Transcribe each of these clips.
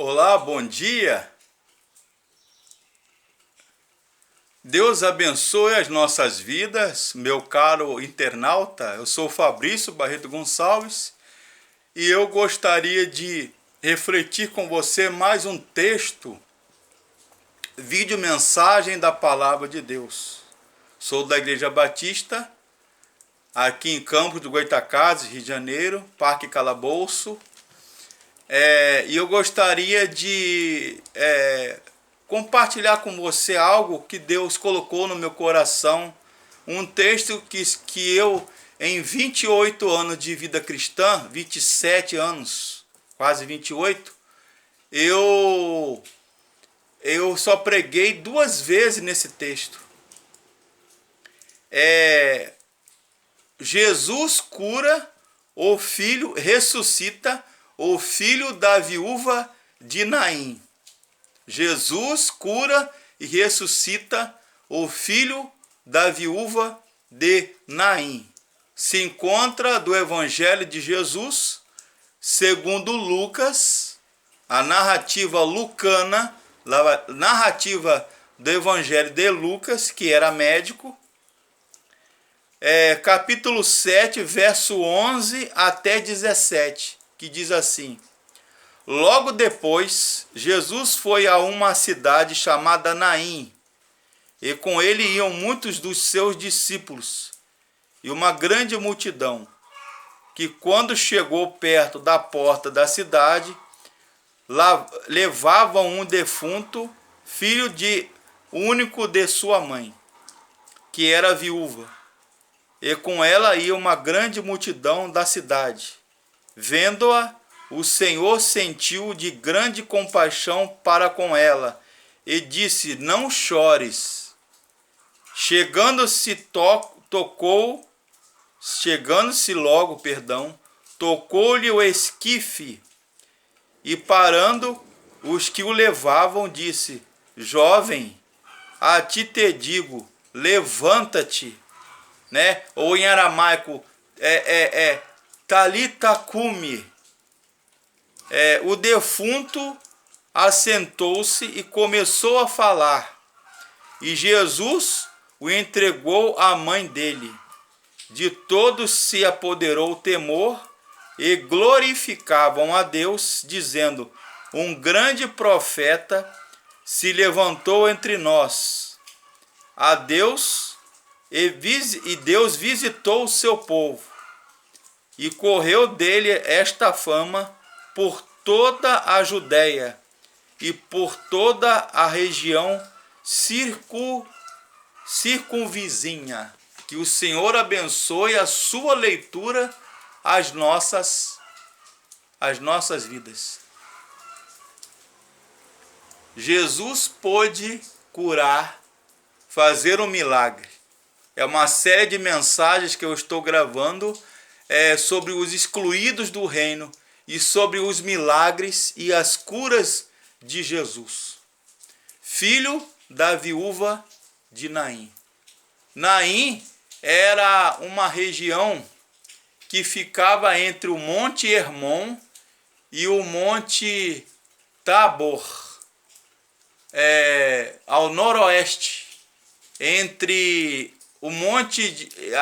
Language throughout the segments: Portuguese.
Olá, bom dia. Deus abençoe as nossas vidas, meu caro internauta. Eu sou Fabrício Barreto Gonçalves e eu gostaria de refletir com você mais um texto, vídeo mensagem da Palavra de Deus. Sou da Igreja Batista, aqui em Campos do Goytacazes, Rio de Janeiro, Parque Calabouço. E eu gostaria de compartilhar com você algo que Deus colocou no meu coração, um texto que eu, em 28 anos de vida cristã, 27 anos, quase 28, eu só preguei 2 vezes nesse texto. Jesus cura o filho, ressuscita o filho da viúva de Naim. Jesus cura e ressuscita o filho da viúva de Naim. Se encontra do Evangelho de Jesus, segundo Lucas, a narrativa lucana, a narrativa do Evangelho de Lucas, que era médico, capítulo 7, verso 11 até 17. Que diz assim: Logo depois, Jesus foi a uma cidade chamada Naim, e com ele iam muitos dos seus discípulos, e uma grande multidão, que quando chegou perto da porta da cidade, levavam um defunto, filho único de sua mãe, que era viúva, e com ela ia uma grande multidão da cidade. Vendo-a, o Senhor sentiu de grande compaixão para com ela e disse: Não chores. Chegando-se logo, tocou-lhe o esquife e parando os que o levavam, disse: Jovem, a ti te digo, levanta-te, né? Ou em aramaico Talita cumi. O defunto assentou-se e começou a falar, e Jesus o entregou à mãe dele. De todos se apoderou o temor e glorificavam a Deus, dizendo: Um grande profeta se levantou entre nós. A Deus, e Deus visitou o seu povo. E correu dele esta fama por toda a Judéia e por toda a região circunvizinha. Que o Senhor abençoe a sua leitura às nossas vidas. Jesus pôde curar, fazer um milagre. É uma série de mensagens que eu estou gravando sobre os excluídos do reino e sobre os milagres e as curas de Jesus. Filho da viúva de Naim. Naim era uma região que ficava entre o Monte Hermon e o Monte Tabor, ao noroeste, entre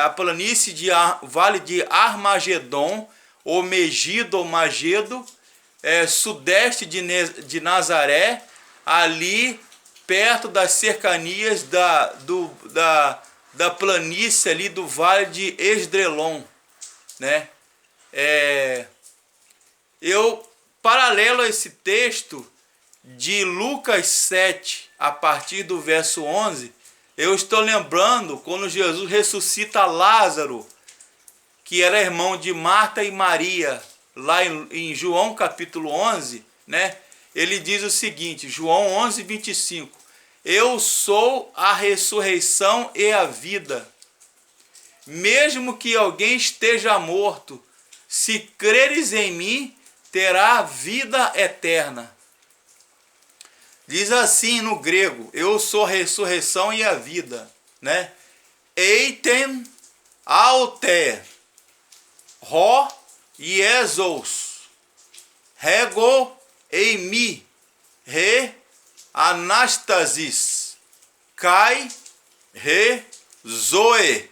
a planície Vale de Armagedon, ou Megido, ou Magedo, sudeste de Nazaré, ali perto das cercanias da planície ali do Vale de Esdrelon, né? Paralelo a esse texto de Lucas 7, a partir do verso 11, eu estou lembrando quando Jesus ressuscita Lázaro, que era irmão de Marta e Maria, lá em João capítulo 11, né? Ele diz o seguinte, João 11, 25, Eu sou a ressurreição e a vida. Mesmo que alguém esteja morto, se creres em mim, terá vida eterna. Diz assim no grego, eu sou a ressurreição e a vida, né? Eiten alte, ro Iesos, rego eimi, re, anastasis, kai, re, zoe,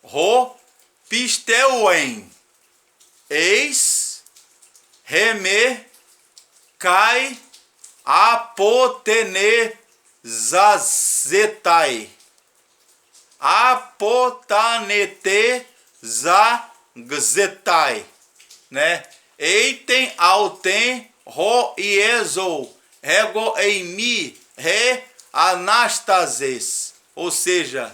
ro, pisteuen, eis, reme, kai, apotenezazetai, apotanetezazetai, né? Eiten, alten, ro, iezou, rego, eimi, re, anastases. Ou seja,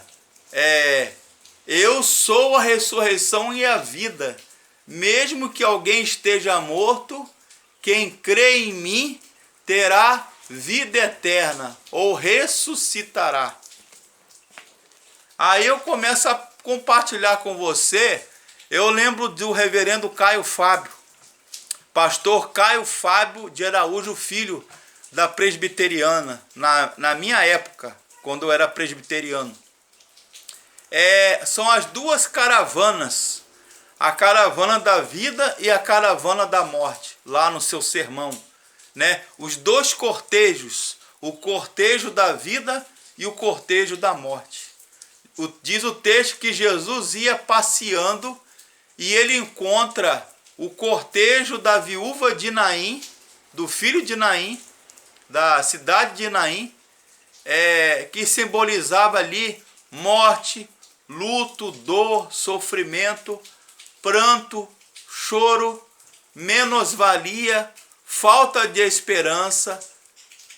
eu sou a ressurreição e a vida. Mesmo que alguém esteja morto, quem crê em mim terá vida eterna, ou ressuscitará. Aí eu começo a compartilhar com você. Eu lembro do reverendo Caio Fábio, pastor Caio Fábio de Araújo Filho, da presbiteriana, na minha época, quando eu era presbiteriano. São as duas caravanas, a caravana da vida e a caravana da morte, lá no seu sermão, né? Os dois cortejos, o cortejo da vida e o cortejo da morte. Diz o texto que Jesus ia passeando e ele encontra o cortejo da viúva de Naim, do filho de Naim, da cidade de Naim, que simbolizava ali morte, luto, dor, sofrimento, pranto, choro, menosvalia, falta de esperança.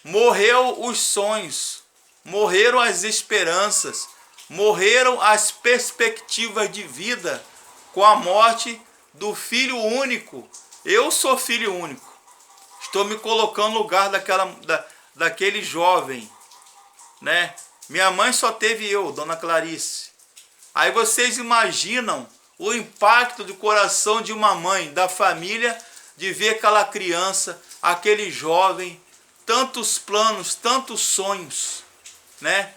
Morreu os sonhos, morreram as esperanças, morreram as perspectivas de vida com a morte do filho único. Eu sou filho único. Estou me colocando no lugar daquele jovem, né? Minha mãe só teve eu, Dona Clarice. Aí vocês imaginam o impacto do coração de uma mãe, da família, de ver aquela criança, aquele jovem, tantos planos, tantos sonhos, né?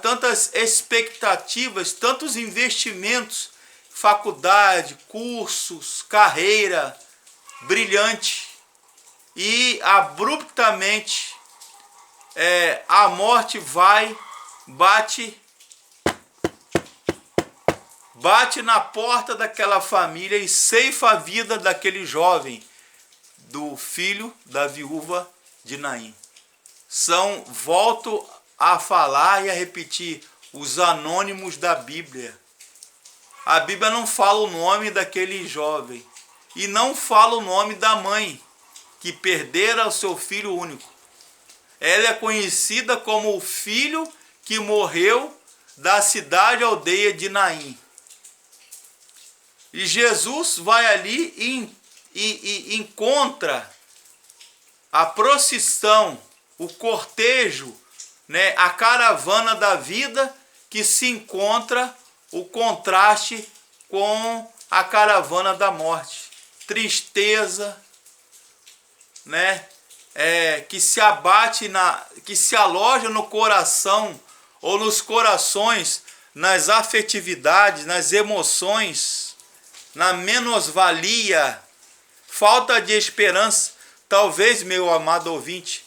Tantas expectativas, tantos investimentos, faculdade, cursos, carreira brilhante, e abruptamente a morte vai, bate na porta daquela família e ceifa a vida daquele jovem, do filho da viúva de Naim. Volto a falar e a repetir, os anônimos da Bíblia. A Bíblia não fala o nome daquele jovem e não fala o nome da mãe que perdera o seu filho único. Ela é conhecida como o filho que morreu da cidade aldeia de Naim. E Jesus vai ali e encontra a procissão, o cortejo, né, a caravana da vida, que se encontra o contraste com a caravana da morte. Tristeza, né, que se abate, que se aloja no coração ou nos corações, nas afetividades, nas emoções, na menosvalia, falta de esperança. Talvez, meu amado ouvinte,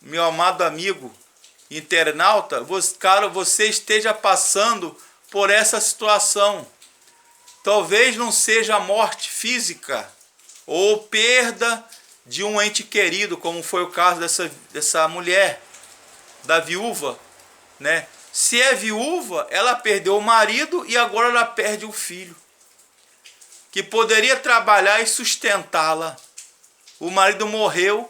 meu amado amigo internauta, você esteja passando por essa situação. Talvez não seja a morte física ou perda de um ente querido, como foi o caso dessa mulher, da viúva, né? Se é viúva, ela perdeu o marido e agora ela perde o filho, que poderia trabalhar e sustentá-la. O marido morreu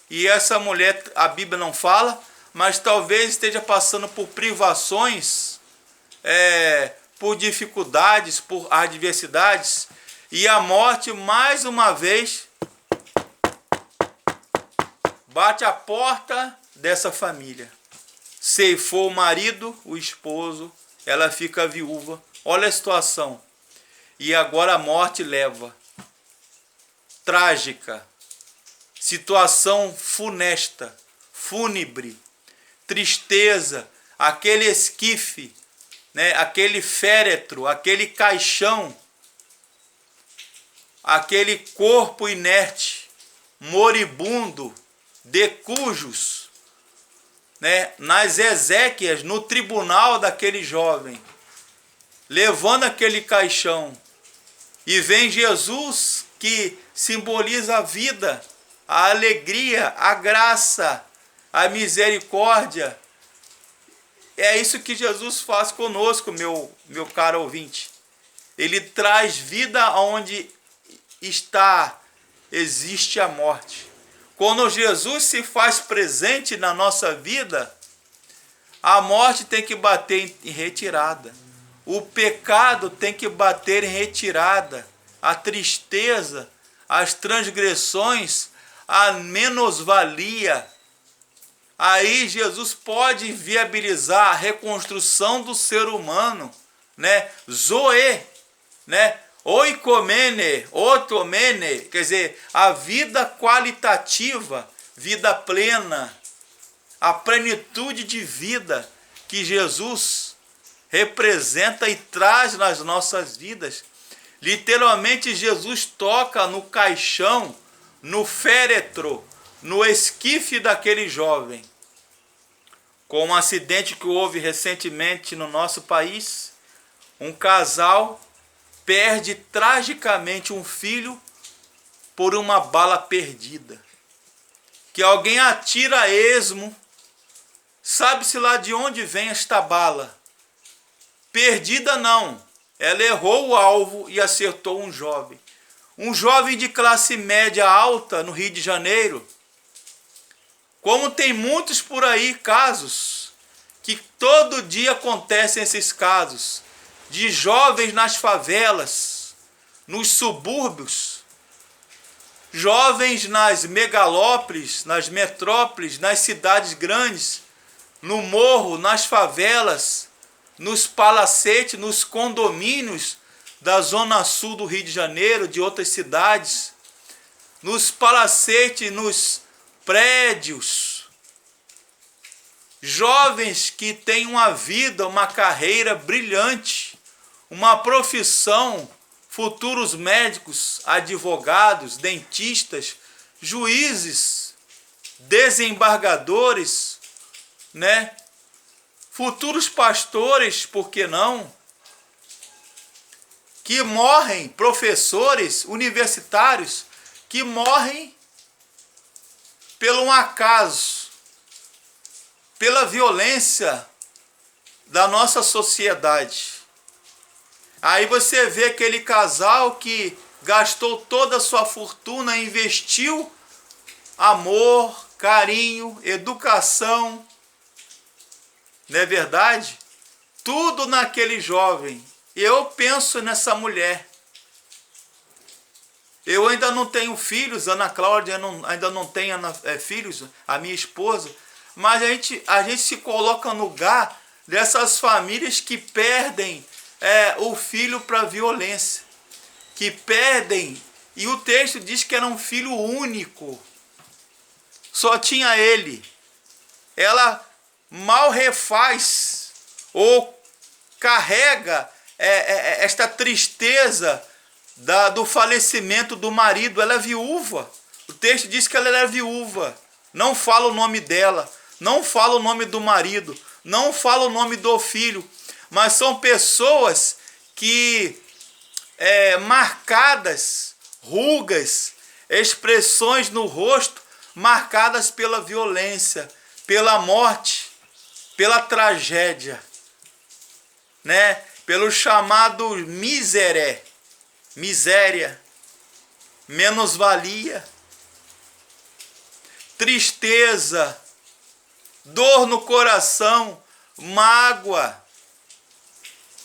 e essa mulher, a Bíblia não fala, mas talvez esteja passando por privações, por dificuldades, por adversidades, e a morte mais uma vez bate a porta dessa família. Ceifou o marido, o esposo, ela fica viúva. Olha a situação. E agora a morte leva. Trágica. Situação funesta, fúnebre, tristeza, aquele esquife, né? Aquele féretro, aquele caixão, aquele corpo inerte, moribundo, de cujos, né, nas exéquias, no tribunal daquele jovem, levando aquele caixão, e vem Jesus, que simboliza a vida, a alegria, a graça, a misericórdia. É isso que Jesus faz conosco, meu caro ouvinte. Ele traz vida onde existe a morte. Quando Jesus se faz presente na nossa vida, a morte tem que bater em retirada. O pecado tem que bater em retirada. A tristeza, as transgressões, a menosvalia. Aí Jesus pode viabilizar a reconstrução do ser humano, né? Zoe, né? Oikomene, otomene, quer dizer, a vida qualitativa, vida plena, a plenitude de vida que Jesus representa e traz nas nossas vidas. Literalmente, Jesus toca no caixão, no féretro, no esquife daquele jovem. Com um acidente que houve recentemente no nosso país, um casal perde tragicamente um filho por uma bala perdida, que alguém atira a esmo. Sabe-se lá de onde vem esta bala? Perdida não, ela errou o alvo e acertou um jovem de classe média alta no Rio de Janeiro. Como tem muitos por aí casos, que todo dia acontecem esses casos, de jovens nas favelas, nos subúrbios, jovens nas megalópolis, nas metrópoles, nas cidades grandes, no morro, nas favelas, nos palacetes, nos condomínios da zona sul do Rio de Janeiro, de outras cidades, nos palacetes, nos prédios. Jovens que têm uma vida, uma carreira brilhante, uma profissão, futuros médicos, advogados, dentistas, juízes, desembargadores, né? Futuros pastores, por que não? Que morrem, professores universitários, que morrem pelo um acaso, pela violência da nossa sociedade. Aí você vê aquele casal que gastou toda a sua fortuna, investiu amor, carinho, educação, não é verdade? Tudo naquele jovem. Eu penso nessa mulher. Eu ainda não tenho filhos, Ana Cláudia ainda não tem filhos, a minha esposa, mas a gente se coloca no lugar dessas famílias que perdem o filho para a violência, que perdem, e o texto diz que era um filho único, só tinha ele. Ela mal refaz ou carrega esta tristeza do falecimento do marido. Ela é viúva. O texto diz que ela era viúva. Não fala o nome dela, não fala o nome do marido, não fala o nome do filho, mas são pessoas que marcadas, rugas, expressões no rosto marcadas pela violência, pela morte, pela tragédia, né? Pelo chamado miséria, menosvalia, tristeza, dor no coração, mágoa,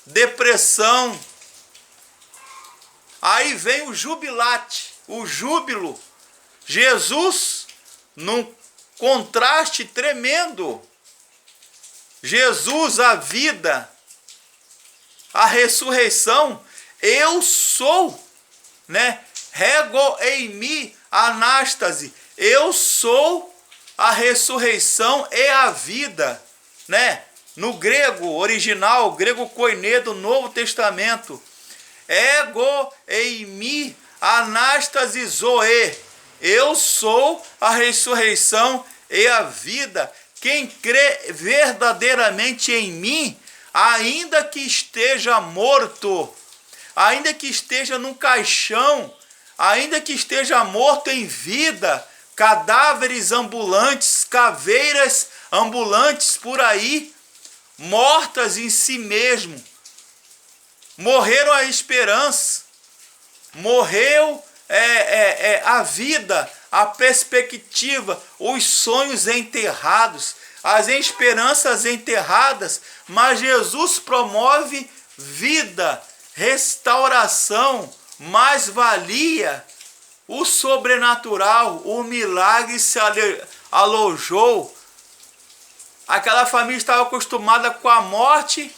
depressão. Aí vem o jubilate, o júbilo. Jesus, num contraste tremendo. Jesus, a vida, a ressurreição. Eu sou, né? Rego eimi anástase. Eu sou a ressurreição e a vida, né? No grego original, grego koiné do Novo Testamento. Ego eimi anástase zoe. Eu sou a ressurreição e a vida. Quem crê verdadeiramente em mim, ainda que esteja morto, ainda que esteja num caixão, ainda que esteja morto em vida, cadáveres ambulantes, caveiras ambulantes por aí, mortas em si mesmo, morreram a esperança, morreu a vida, a perspectiva, os sonhos enterrados, as esperanças enterradas, mas Jesus promove vida, restauração, mais-valia, o sobrenatural, o milagre se alojou. Aquela família estava acostumada com a morte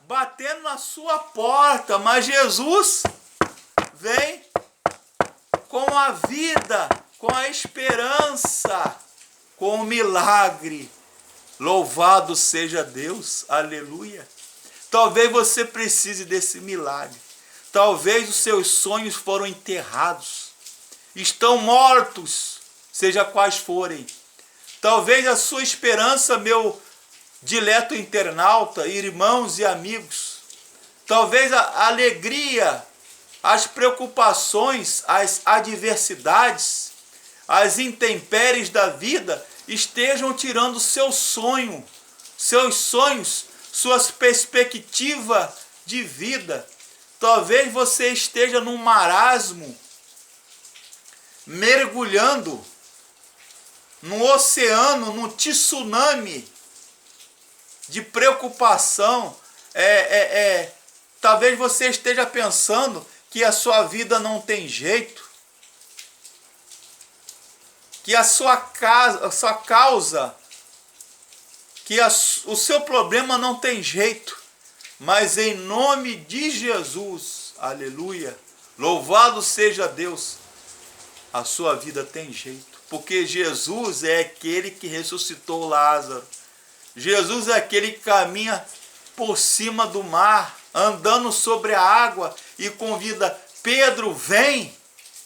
batendo na sua porta, mas Jesus vem com a vida, com a esperança, com o milagre. Louvado seja Deus, aleluia. Talvez você precise desse milagre. Talvez os seus sonhos foram enterrados, estão mortos, seja quais forem. Talvez a sua esperança, meu dileto internauta, irmãos e amigos, talvez a alegria, as preocupações, as adversidades, as intempéries da vida estejam tirando seu sonho, seus sonhos, suas perspectivas de vida. Talvez você esteja num marasmo, mergulhando no oceano, no tsunami de preocupação. Talvez você esteja pensando que a sua vida não tem jeito, que a sua causa, que o seu problema não tem jeito. Mas em nome de Jesus, aleluia, louvado seja Deus, a sua vida tem jeito. Porque Jesus é aquele que ressuscitou Lázaro. Jesus é aquele que caminha por cima do mar, andando sobre a água e convida Pedro, vem.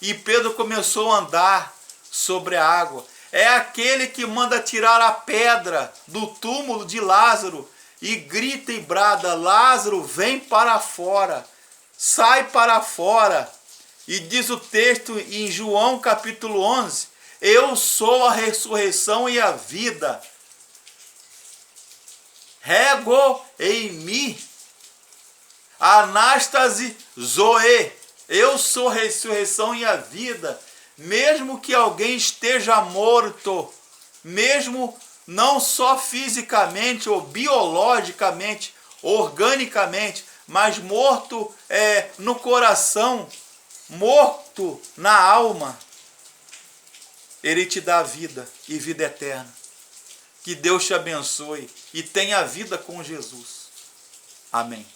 E Pedro começou a andar sobre a água. É aquele que manda tirar a pedra do túmulo de Lázaro e grita e brada, Lázaro, vem para fora, sai para fora. E diz o texto em João capítulo 11, eu sou a ressurreição e a vida. Rego em mim, Anástase Zoe, eu sou a ressurreição e a vida. Mesmo que alguém esteja morto, mesmo não só fisicamente ou biologicamente, organicamente, mas morto no coração, morto na alma, Ele te dá vida e vida eterna. Que Deus te abençoe e tenha vida com Jesus. Amém.